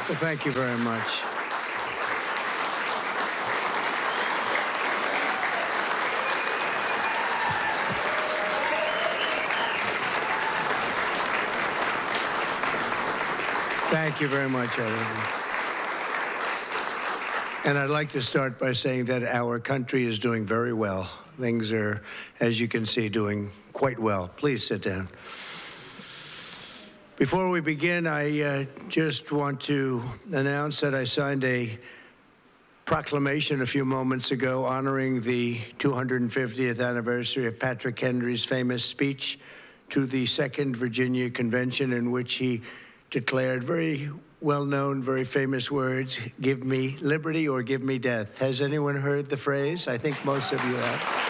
Well, thank you very much. Thank you very much, everyone. And I'd like to start by saying that our country is doing very well. Things are, as you can see, doing quite well. Please sit down. Before we begin, I just want to announce that I signed a proclamation a few moments ago honoring the 250th anniversary of Patrick Henry's famous speech to the Second Virginia Convention, in which he declared very well-known, very famous words, "Give me liberty or give me death." Has anyone heard the phrase? I think most of you have.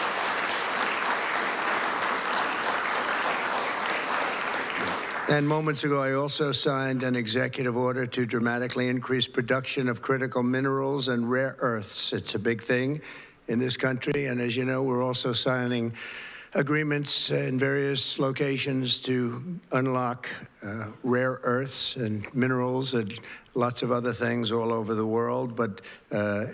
And moments ago, I also signed an executive order to dramatically increase production of critical minerals and rare earths. It's a big thing in this country, and as you know, we're also signing agreements in various locations to unlock rare earths and minerals and lots of other things all over the world, but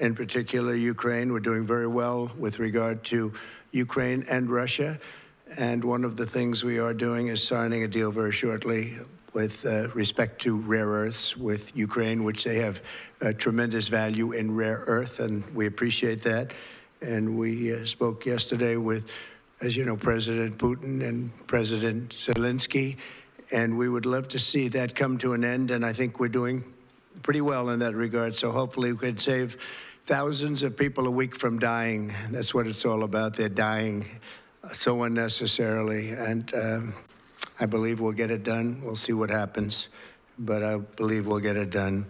in particular, Ukraine. We're doing very well with regard to Ukraine and Russia. And one of the things we are doing is signing a deal very shortly with respect to rare earths with Ukraine, which they have tremendous value in rare earth, and we appreciate that. And we spoke yesterday with, as you know, President Putin and President Zelensky, and we would love to see that come to an end, and I think we're doing pretty well in that regard. So hopefully we can save thousands of people a week from dying. That's what it's all about. They're dying so unnecessarily, and I believe we'll get it done. We'll see what happens, but I believe we'll get it done.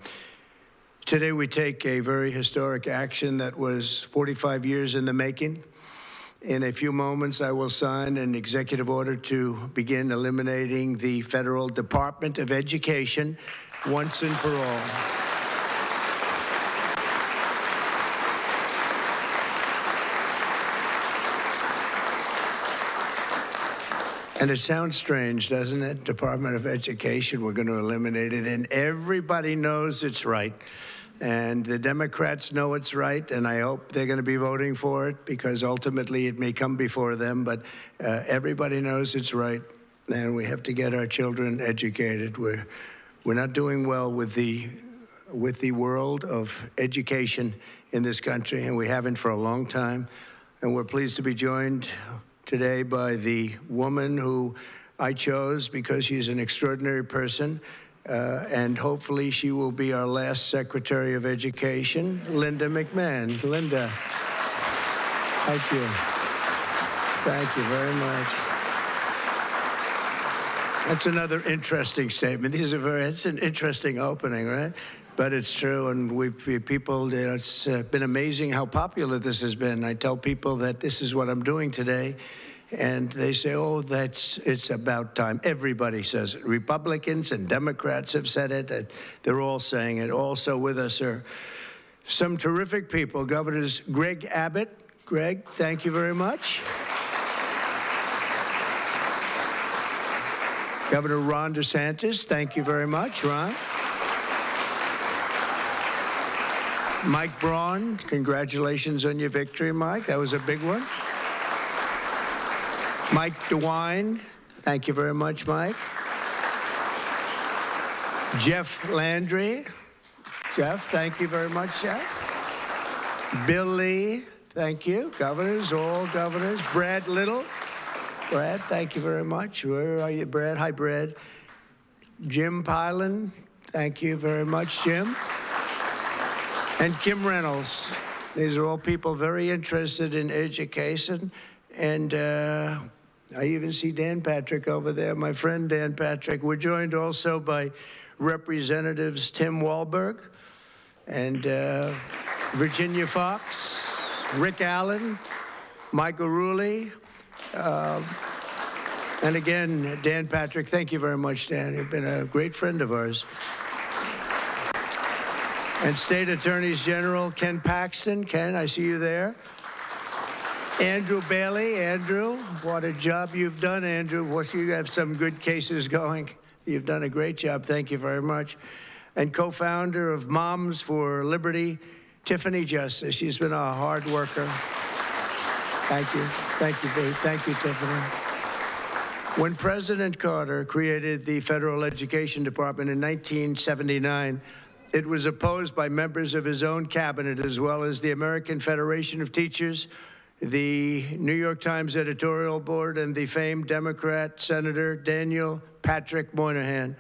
Today we take a very historic action that was 45 years in the making. In a few moments, I will sign an executive order to begin eliminating the Federal Department of Education once and for all. And it sounds strange, doesn't it? Department of Education, we're going to eliminate it, and everybody knows it's right. And the Democrats know it's right, and I hope they're going to be voting for it, because ultimately it may come before them, but everybody knows it's right, and we have to get our children educated. We're not doing well with the world of education in this country, and we haven't for a long time. And we're pleased to be joined today by the woman who I chose because she's an extraordinary person, and hopefully she will be our last Secretary of Education, Linda McMahon. Linda, thank you. Thank you very much. That's another interesting statement. It's an interesting opening, right? But it's true, and people, you know, it's been amazing how popular this has been. I tell people that this is what I'm doing today, and they say, oh, it's about time. Everybody says it. Republicans and Democrats have said it. They're all saying it. Also with us are some terrific people. Governors Greg Abbott. Greg, thank you very much. Governor Ron DeSantis, thank you very much, Ron. Mike Braun, congratulations on your victory, Mike. That was a big one. Mike DeWine, thank you very much, Mike. Jeff Landry. Jeff, thank you very much, Jeff. Bill Lee, thank you. Governors, all governors. Brad Little. Brad, thank you very much. Where are you, Brad? Hi, Brad. Jim Pilan, thank you very much, Jim. And Kim Reynolds. These are all people very interested in education. And I even see Dan Patrick over there, my friend Dan Patrick. We're joined also by Representatives Tim Walberg and Virginia Fox, Rick Allen, Michael Rulli, and again, Dan Patrick. Thank you very much, Dan. You've been a great friend of ours. And State Attorneys General Ken Paxton. Ken, I see you there. Andrew Bailey. Andrew, what a job you've done, Andrew. You have some good cases going. You've done a great job. Thank you very much. and co-founder of Moms for Liberty, Tiffany Justice. She's been a hard worker. Thank you. Thank you, Dave. Thank you, Tiffany. When President Carter created the Federal Education Department in 1979, it was opposed by members of his own cabinet, as well as the American Federation of Teachers, the New York Times editorial board, and the famed Democrat Senator Daniel Patrick Moynihan.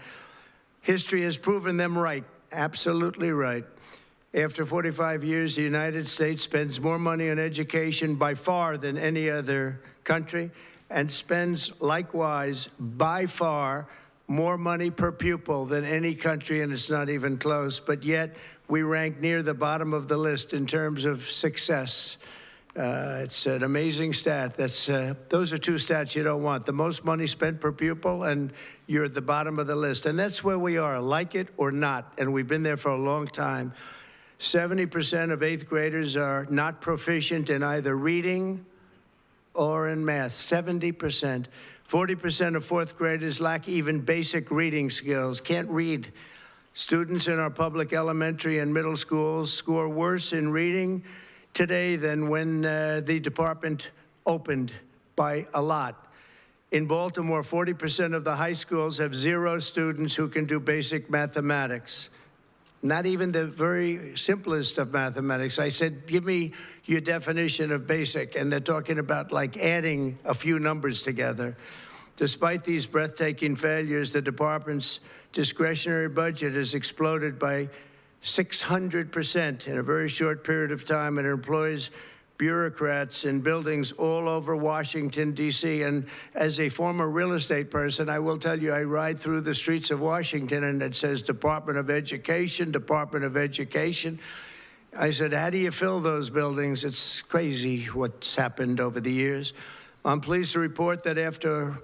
History has proven them right, absolutely right. After 45 years, the United States spends more money on education by far than any other country, and spends likewise by far more money per pupil than any country, and it's not even close. But yet we rank near the bottom of the list in terms of success. It's an amazing stat. Those are two stats you don't want: the most money spent per pupil, and you're at the bottom of the list. And that's where we are, like it or not, and we've been there for a long time. 70% of eighth graders are not proficient in either reading or in math, 70%. 40% of fourth graders lack even basic reading skills, can't read. Students in our public elementary and middle schools score worse in reading today than when the department opened, by a lot. In Baltimore, 40% of the high schools have 0 students who can do basic mathematics. Not even the very simplest of mathematics. I said, give me your definition of basic, and they're talking about like adding a few numbers together. Despite these breathtaking failures, the department's discretionary budget has exploded by 600% in a very short period of time, and it employs bureaucrats in buildings all over Washington, D.C. And as a former real estate person, I will tell you, I ride through the streets of Washington and it says Department of Education, Department of Education. I said, how do you fill those buildings? It's crazy what's happened over the years. I'm pleased to report that after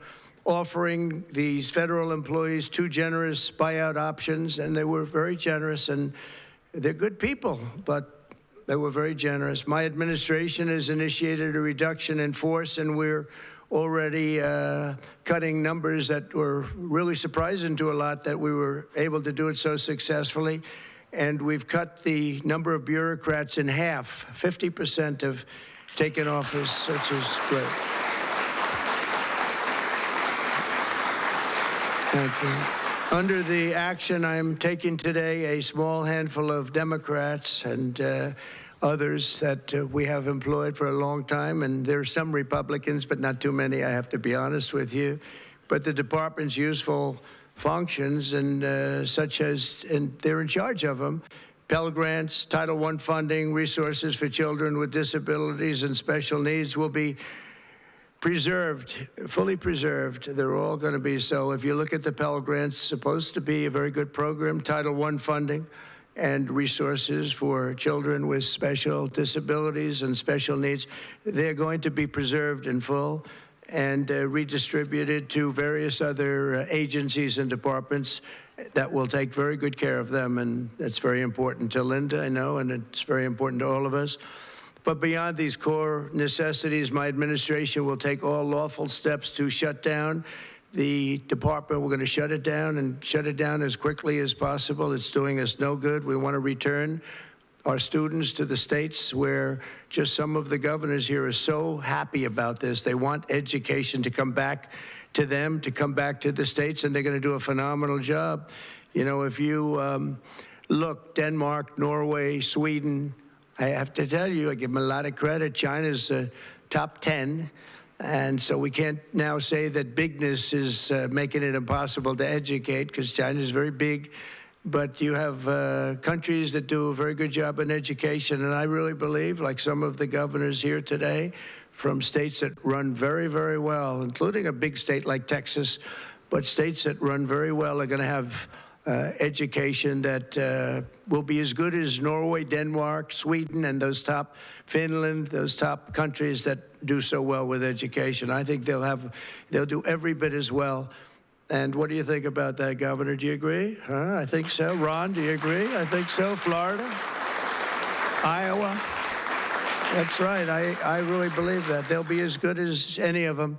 offering these federal employees 2 generous buyout options, and they were very generous, and they're good people, but they were very generous. My administration has initiated a reduction in force, and we're already cutting numbers that were really surprising to a lot, that we were able to do it so successfully. And we've cut the number of bureaucrats in half. 50% have taken office, which is great. Thank you. Under the action I'm taking today, a small handful of Democrats and others that we have employed for a long time, and there are some Republicans, but not too many, I have to be honest with you. But the department's useful functions, and such as, and they're in charge of them: Pell Grants, Title I funding, resources for children with disabilities and special needs will be preserved, fully preserved. They're all going to be so. If you look at the Pell Grants, supposed to be a very good program. Title I funding and resources for children with special disabilities and special needs, they're going to be preserved in full and redistributed to various other agencies and departments that will take very good care of them. And it's very important to Linda, I know, and it's very important to all of us. But beyond these core necessities, my administration will take all lawful steps to shut down the department. We're going to shut it down, and shut it down as quickly as possible. It's doing us no good. We want to return our students to the states, where just some of the governors here are so happy about this. They want education to come back to them, to come back to the states, and they're going to do a phenomenal job. You know, if you look, Denmark, Norway, Sweden, I have to tell you, I give them a lot of credit. China's top 10. And so we can't now say that bigness is making it impossible to educate, because China is very big. But you have countries that do a very good job in education. And I really believe, like some of the governors here today, from states that run very, very well, including a big state like Texas, but states that run very well are going to have education that will be as good as Norway, Denmark, Sweden, and those top, Finland, those top countries that do so well with education. I think they'll do every bit as well. And what do you think about that, Governor? Do you agree? I think so. Ron, do you agree? I think so. Florida? Iowa? That's right. I really believe that. They'll be as good as any of them.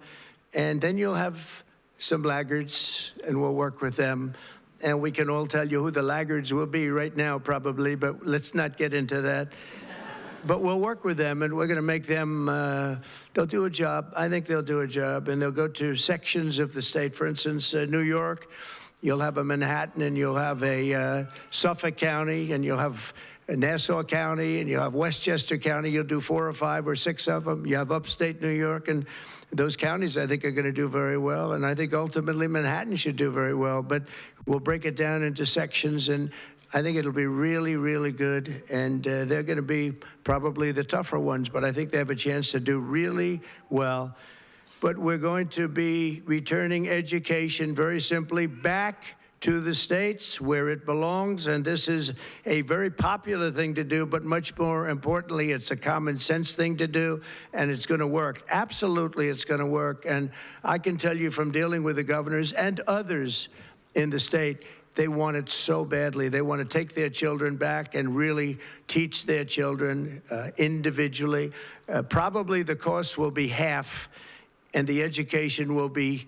And then you'll have some laggards, and we'll work with them. and we can all tell you who the laggards will be right now, probably, but let's not get into that. But we'll work with them, and we're going to make them, they'll do a job. I think they'll do a job, and they'll go to sections of the state. For instance, New York, you'll have a Manhattan, and you'll have a Suffolk County, and you'll have Nassau County, and you'll have Westchester County. You'll do 4 or 5 or 6 of them. You have upstate New York, and those counties, I think, are going to do very well. And I think ultimately Manhattan should do very well. But we'll break it down into sections, and I think it'll be really, really good. And they're going to be probably the tougher ones, but I think they have a chance to do really well. But we're going to be returning education, very simply, back to the states where it belongs, and this is a very popular thing to do, but much more importantly, it's a common sense thing to do, and it's going to work. Absolutely, it's going to work, and I can tell you from dealing with the governors and others in the state, they want it so badly. They want to take their children back and really teach their children individually. Probably the cost will be half, and the education will be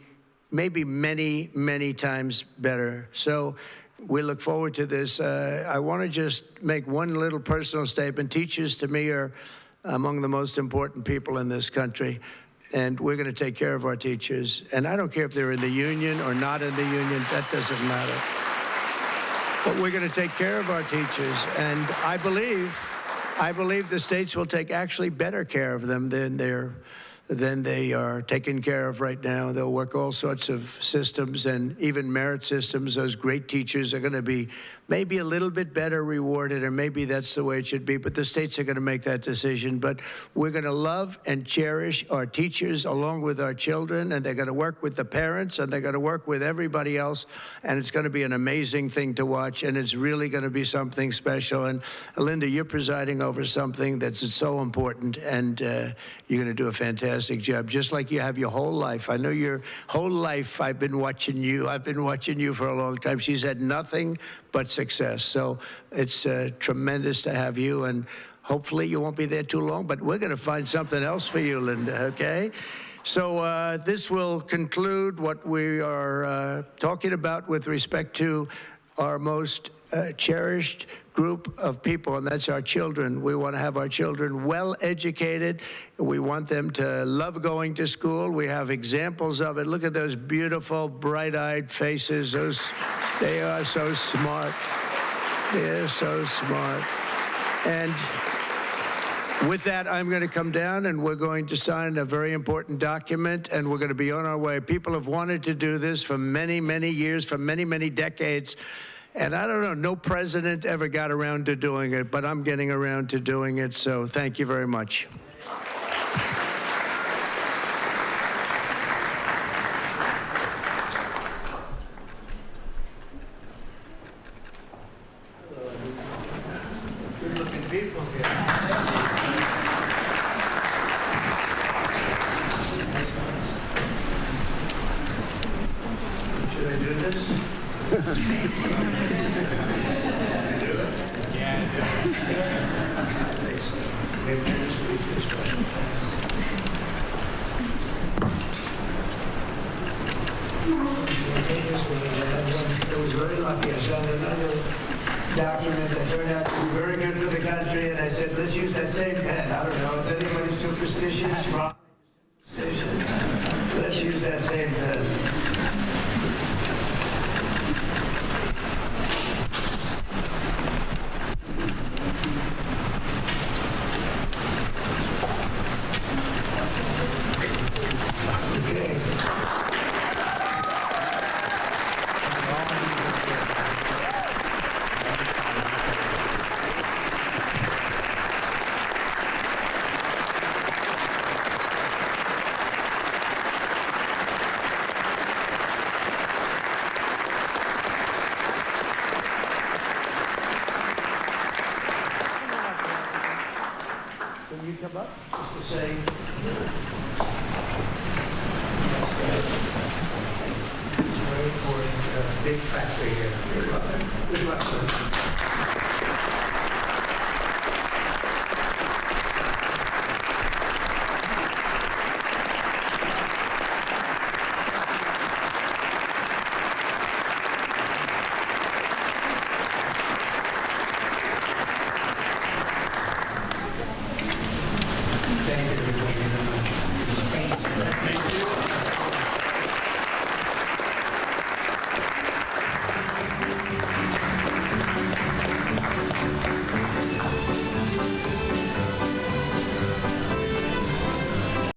maybe many, many times better. So we look forward to this. I want to just make one little personal statement. Teachers, to me, are among the most important people in this country, and we're going to take care of our teachers. And I don't care if they're in the union or not in the union. That doesn't matter. But we're going to take care of our teachers, and I believe the states will take actually better care of them than they are taken care of right now. They'll work all sorts of systems and even merit systems. Those great teachers are going to be maybe a little bit better rewarded, or maybe that's the way it should be, but the states are going to make that decision. But we're going to love and cherish our teachers along with our children, and they're going to work with the parents, and they're going to work with everybody else, and it's going to be an amazing thing to watch, and it's really going to be something special. And Linda, you're presiding over something that's so important, and you're going to do a fantastic job, just like you have your whole life. I know your whole life I've been watching you. I've been watching you for a long time. She's had nothing but success. So it's tremendous to have you, and hopefully you won't be there too long, but we're going to find something else for you, Linda, okay? So this will conclude what we are talking about with respect to our most cherished group of people, and that's our children. We want to have our children well educated. We want them to love going to school. We have examples of it. Look at those beautiful, bright-eyed faces. They are so smart. They're so smart. And with that, I'm going to come down, and we're going to sign a very important document, and we're going to be on our way. People have wanted to do this for many, many years, for many, many decades. And I don't know, no president ever got around to doing it, but I'm getting around to doing it, so thank you very much. Good-looking people here. Should I do this? I was very lucky. I saw another document that turned out to be very good for the country, and I said, let's use that same pen. I don't know, is anybody superstitious? Let's use that same pen. Can you come up just to say? That's good. Very important, big factory here. Good luck. Good luck, sir. Thank you very much. Thank you.